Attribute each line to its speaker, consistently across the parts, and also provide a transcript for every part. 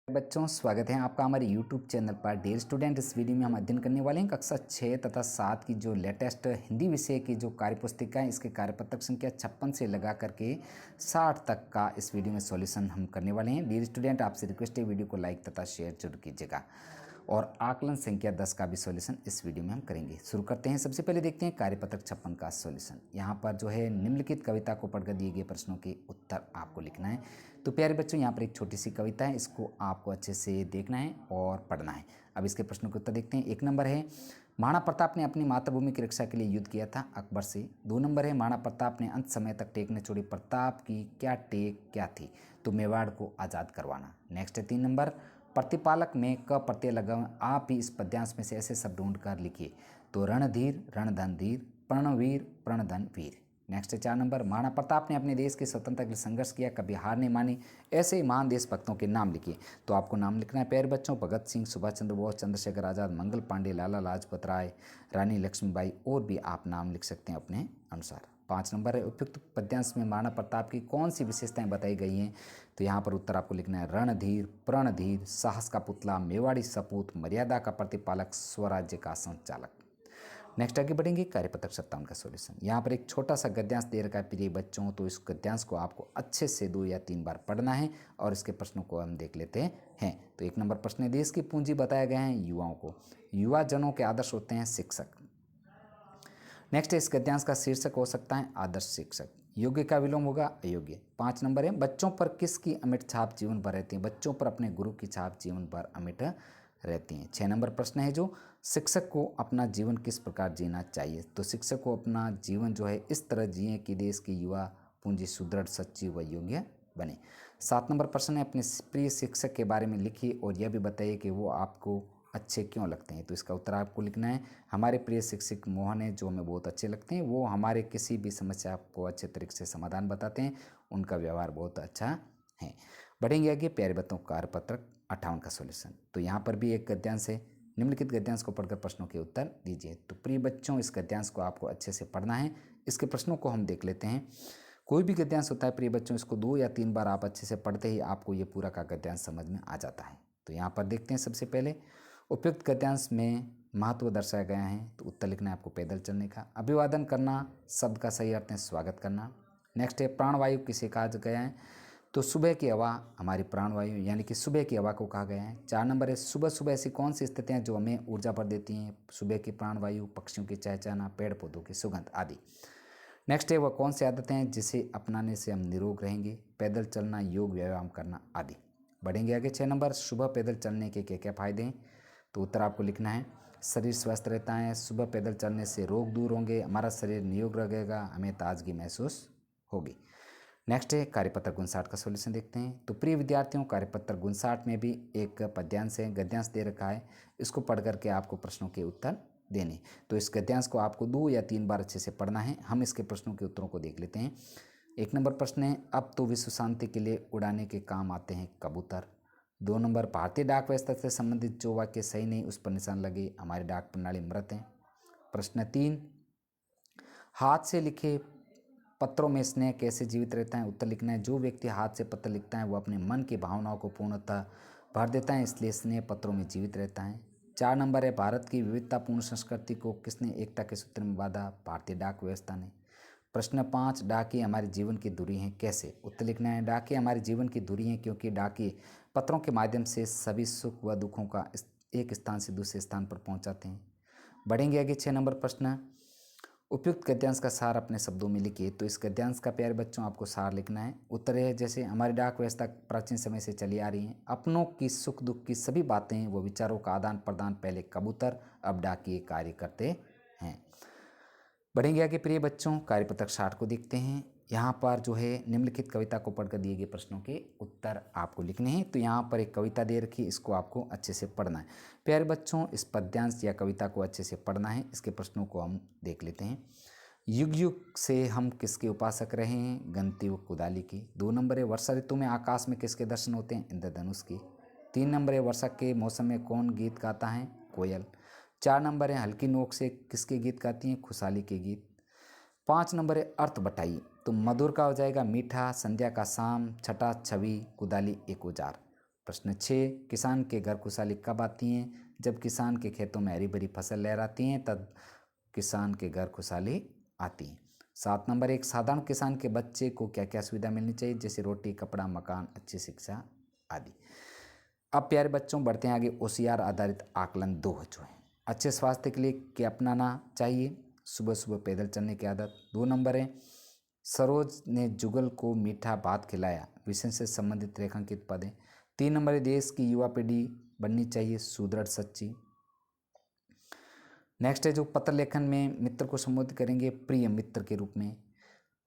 Speaker 1: बच्चों, स्वागत है आपका हमारे YouTube चैनल पर। डियर स्टूडेंट, इस वीडियो में हम अध्ययन करने वाले हैं कक्षा 6 तथा 7 की जो लेटेस्ट हिंदी विषय की जो कार्यपुस्तिका है, इसके कार्यपत्रक संख्या 56 से लगा करके 60 तक का इस वीडियो में सॉल्यूशन हम करने वाले हैं। डियर स्टूडेंट, आपसे रिक्वेस्ट है वीडियो को लाइक तथा शेयर जरूर कीजिएगा और आकलन संख्या 10 का भी सॉल्यूशन इस वीडियो में हम करेंगे। शुरू करते हैं। सबसे पहले देखते हैं कार्यपत्रक 56 का सॉल्यूशन। यहाँ पर जो है निम्नलिखित कविता को पढ़कर दिए गए प्रश्नों के उत्तर आपको लिखना है। तो प्यारे बच्चों, यहाँ पर एक छोटी सी कविता है, इसको आपको अच्छे से देखना है और पढ़ना है। अब इसके प्रश्नों के उत्तर देखते हैं। 1 नंबर है, महाराणा प्रताप ने अपनी मातृभूमि की रक्षा के लिए युद्ध किया था अकबर से। 2 नंबर है, महाराणा प्रताप ने अंत समय तक टेक न छोड़ी, प्रताप की क्या टेक क्या थी? तो मेवाड़ को आज़ाद करवाना। नेक्स्ट है 3 नंबर, प्रतिपालक में क प्रत्यय लगा। आप ही इस पद्यांश में से ऐसे शब्द ढूंढ कर लिखिए। तो रणधीर रणधन धीर, प्रणवीर प्रणधन वीर। नेक्स्ट है 4 नंबर, महाराणा प्रताप ने अपने देश की स्वतंत्रता के लिए संघर्ष किया, कभी हार नहीं मानी, ऐसे ही महान देशभक्तों के नाम लिखिए। तो आपको नाम लिखना है प्यारे बच्चों, भगत सिंह, सुभाष चंद्र बोस, चंद्रशेखर आज़ाद, मंगल पांडे, लाला लाजपत राय, रानी लक्ष्मीबाई, और भी आप नाम लिख सकते हैं अपने अनुसार। 5 नंबर है, उपयुक्त पद्यांश में महाराणा प्रताप की कौन सी विशेषताएं बताई गई हैं? तो यहाँ पर उत्तर आपको लिखना है रणधीर, प्रणधीर, साहस का पुतला, मेवाड़ी सपूत, मर्यादा का प्रतिपालक, स्वराज्य का संचालक। नेक्स्ट आगे बढ़ेंगे, कार्यपत्रक 57 का सॉल्यूशन। यहाँ पर एक छोटा सा गद्यांश दे रखा है प्रिय बच्चों, तो इस गद्यांश को आपको अच्छे से 2 या 3 बार पढ़ना है और इसके प्रश्नों को हम देख लेते हैं। तो 1 नंबर प्रश्न है, देश की पूंजी बताया गया है युवाओं को, युवा जनों के आदर्श होते हैं शिक्षक। नेक्स्ट, इस गद्यांश का शीर्षक हो सकता है आदर्श शिक्षक। योग्य का विलोम होगा अयोग्य। 5 नंबर है, बच्चों पर किसकी अमिट छाप जीवन भर रहती है? बच्चों पर अपने गुरु की छाप जीवन भर अमिट रहती हैं। 6 नंबर प्रश्न है, जो शिक्षक को अपना जीवन किस प्रकार जीना चाहिए? तो शिक्षक को अपना जीवन जो है इस तरह जिए कि देश की युवा पूंजी सुदृढ़, सच्ची व योग्य बने। 7 नंबर प्रश्न है, अपने प्रिय शिक्षक के बारे में लिखिए और यह भी बताइए कि वो आपको अच्छे क्यों लगते हैं? तो इसका उत्तर आपको लिखना है, हमारे प्रिय शिक्षक मोहन है, जो हमें बहुत अच्छे लगते हैं। वो हमारे किसी भी समस्या को अच्छे तरीके से समाधान बताते हैं, उनका व्यवहार बहुत अच्छा है। बढ़ेंगे आगे, प्यारे बच्चों, कार्यपत्रक 58 का सॉल्यूशन। तो यहाँ पर भी एक गद्यांश है, निम्नलिखित गद्यांश को पढ़कर प्रश्नों के उत्तर दीजिए। तो प्रिय बच्चों, इस गद्यांश को आपको अच्छे से पढ़ना है। इसके प्रश्नों को हम देख लेते हैं। कोई भी गद्यांश होता है प्रिय बच्चों, इसको 2 या 3 बार आप अच्छे से पढ़ते ही आपको ये पूरा का गद्यांश समझ में आ जाता है। तो यहाँ पर देखते हैं, सबसे पहले उपयुक्त गद्यांश में महत्व दर्शाया गया है। तो उत्तर लिखना है आपको पैदल चलने का। अभिवादन करना शब्द का सही अर्थ है स्वागत करना। नेक्स्ट है, प्राणवायु किसे कहा गया है? तो सुबह की हवा हमारी प्राणवायु यानी कि सुबह की हवा को कहा गया है। 4 नंबर है, सुबह सुबह ऐसी कौन सी स्थितियाँ जो हमें ऊर्जा भर देती हैं? सुबह की प्राणवायु, पक्षियों की चहचहाना, पेड़ पौधों की सुगंध आदि। नेक्स्ट है, वह कौन सी आदतें हैं जिसे अपनाने से हम निरोग रहेंगे? पैदल चलना, योग व्यायाम करना आदि। बढ़ेंगे आगे, 6 नंबर, सुबह पैदल चलने के क्या क्या फायदे हैं? तो उत्तर आपको लिखना है, शरीर स्वस्थ रहता है, सुबह पैदल चलने से रोग दूर होंगे, हमारा शरीर निरोग रहेगा, हमें ताजगी महसूस होगी। नेक्स्ट है, कार्यपत्रक 59 का सॉल्यूशन देखते हैं। तो प्रिय विद्यार्थियों, कार्यपत्रक 59 में भी एक पद्यांश है, गद्यांश दे रखा है, इसको पढ़ करके आपको प्रश्नों के उत्तर देने। तो इस गद्यांश को आपको 2 या 3 बार अच्छे से पढ़ना है। हम इसके प्रश्नों के उत्तरों को देख लेते हैं। 1 नंबर प्रश्न है, अब तो विश्व शांति के लिए उड़ाने के काम आते हैं कबूतर। 2 नंबर, भारतीय डाक व्यवस्था से संबंधित जो वाक्य सही नहीं उस पर निशान लगे, हमारी डाक प्रणाली मृत है। प्रश्न 3, हाथ से लिखे पत्रों में स्नेह कैसे जीवित रहता है? उत्तर लिखना है, जो व्यक्ति हाथ से पत्र लिखता है वो अपने मन की भावनाओं को पूर्णतः भर देता है, इसलिए स्नेह पत्रों में जीवित रहता है। 4 नंबर है, भारत की विविधतापूर्ण संस्कृति को किसने एकता के सूत्र में बांधा? भारतीय डाक व्यवस्था ने। प्रश्न 5, डाकिये हमारे जीवन की धुरी हैं कैसे? उत्तर लिखना है, डाकिये हमारे जीवन की धुरी हैं क्योंकि डाकिये पत्रों के माध्यम से सभी सुख व दुखों का एक स्थान से दूसरे स्थान पर पहुंचाते हैं। बढ़ेंगे आगे, 6 नंबर प्रश्न, उपयुक्त गद्यांश का सार अपने शब्दों में लिखिए। तो इस गद्यांश का प्यारे बच्चों आपको सार लिखना है। उत्तर है, जैसे हमारी डाक व्यवस्था प्राचीन समय से चली आ रही है, अपनों की सुख दुख की सभी बातें व विचारों का आदान प्रदान पहले कबूतर अब डाकिये कार्य करते हैं। बढ़ेंगे आगे प्रिय बच्चों, कार्यपत्रक 60 को देखते हैं। यहाँ पर जो है निम्नलिखित कविता को पढ़कर दिए गए प्रश्नों के उत्तर आपको लिखने हैं। तो यहाँ पर एक कविता दे रखी है, इसको आपको अच्छे से पढ़ना है। प्यारे बच्चों, इस पद्यांश या कविता को अच्छे से पढ़ना है। इसके प्रश्नों को हम देख लेते हैं। युग युग से हम किसके उपासक रहे हैं? गंती व कुदाली की। 2 नंबर है, वर्षा ऋतु में आकाश में किसके दर्शन होते हैं? इंद्रधनुष की। 3 नंबर है, वर्षा के मौसम में कौन गीत गाता है? कोयल। 4 नंबर है, हल्की नोक से किसके गीत गाती हैं? खुशहाली के गीत। 5 नंबर है, अर्थ बताइए। तो मधुर का हो जाएगा मीठा, संध्या का शाम, छठा छवि, कुदाली एक औजार। प्रश्न 6, किसान के घर खुशहाली कब आती है? जब किसान के खेतों में हरी भरी फसल लहराती हैं तब किसान के घर खुशहाली आती है। 7 नंबर, एक साधारण किसान के बच्चे को क्या क्या सुविधा मिलनी चाहिए? जैसे रोटी, कपड़ा, मकान, अच्छी शिक्षा आदि। अब प्यारे बच्चों बढ़ते हैं आगे। ओसीआर आधारित आकलन 2 जो है, अच्छे स्वास्थ्य के लिए क्या अपनाना चाहिए? सुबह सुबह पैदल चलने की आदत। 2 नंबर है, सरोज ने जुगल को मीठा भात खिलाया, विषय से संबंधित रेखांकित पदें। 3 नंबर है, देश की युवा पीढ़ी बननी चाहिए सुदृढ़ सच्ची। नेक्स्ट है जो पत्र लेखन में मित्र को संबोधित करेंगे प्रिय मित्र के रूप में।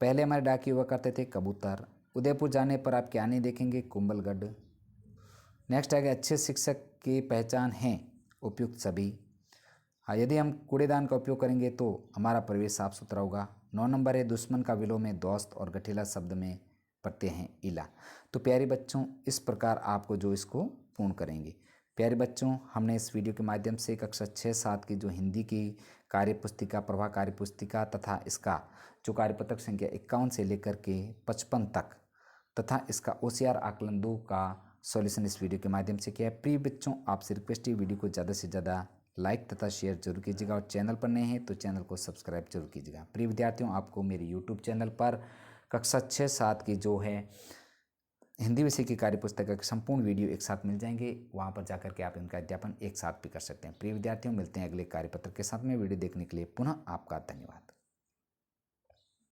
Speaker 1: पहले हमारे डाकिये हुआ करते थे कबूतर। उदयपुर जाने पर आप क्या नहीं देखेंगे? कुंभलगढ़। नेक्स्ट आगे, अच्छे शिक्षक की पहचान है उपयुक्त सभी। हाँ, यदि हम कूड़ेदान का उपयोग करेंगे तो हमारा परिवेश साफ सुथरा होगा। 9 नंबर है, दुश्मन का विलोम में दोस्त और गठिला शब्द में प्रत्यय हैं इला। तो प्यारे बच्चों इस प्रकार आपको जो इसको पूर्ण करेंगे। प्यारे बच्चों हमने इस वीडियो के माध्यम से कक्षा 6-7 की जो हिंदी की कार्यपुस्तिका, प्रभा कार्यपुस्तिका तथा इसका जो कार्यपत्रक संख्या 51 से लेकर के 55 तक तथा इसका ओसीआर आकलन 2 का सॉल्यूशन इस वीडियो के माध्यम से किया है। प्रिय बच्चों आपसे रिक्वेस्ट है वीडियो को ज़्यादा से ज़्यादा लाइक तथा शेयर जरूर कीजिएगा और चैनल पर नए हैं तो चैनल को सब्सक्राइब जरूर कीजिएगा। प्रिय विद्यार्थियों आपको मेरे यूट्यूब चैनल पर कक्षा 6-7 की जो है हिंदी विषय की कार्यपुस्तक के संपूर्ण वीडियो एक साथ मिल जाएंगे, वहां पर जाकर के आप इनका अध्यापन एक साथ भी कर सकते हैं। प्रिय विद्यार्थियों मिलते हैं अगले कार्यपत्र के साथ में। वीडियो देखने के लिए पुनः आपका धन्यवाद।